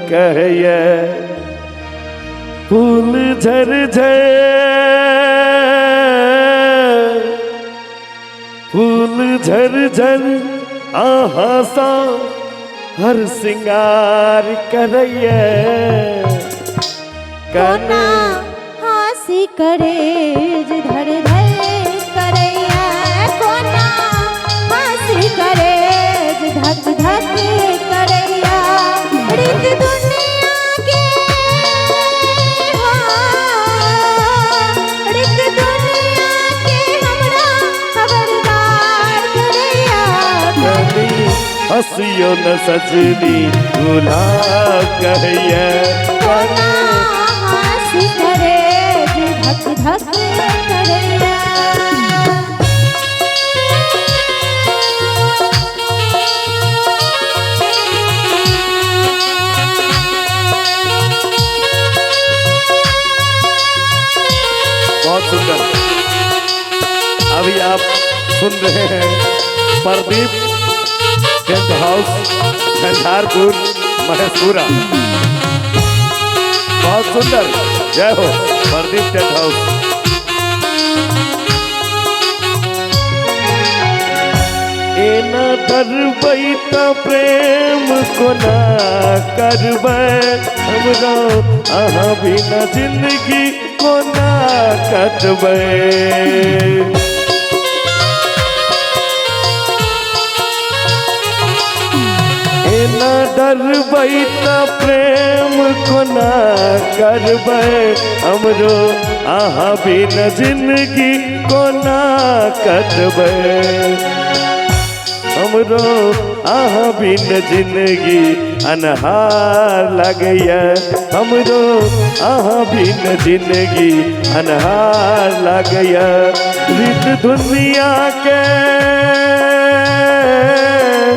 कहये फूल झर झर फूल झर झर आहा सा हर सिंगार करये कोना हासी करे धर धर करैया कोना हासी करे धक धक करैया रीत दुनिया के रीत दुनिया के हमरा खबरदार करैया हसियो न सजनी भूला कहये कोना हासी करे धक धक करैया बहुत सुंदर। अभी आप सुन रहे हैं प्रदीप टेंट हाउस झंझारपुर महेशपुरा। बहुत सुंदर। जय हो प्रदीप टेंट हाउस। एना डरबै त प्रेम कोना करबै हमरा अहाँ बिना जिंदगी कोना कटबै एना डरबै त प्रेम कोना करबै हमरो अहाँ बिना जिंदगी कोना कटबै हमरो अहाँ बिन जिंदगी अनहार लगैया हमरो अहाँ बिन जिंदगी अनहार लगैया रीत दुनिया के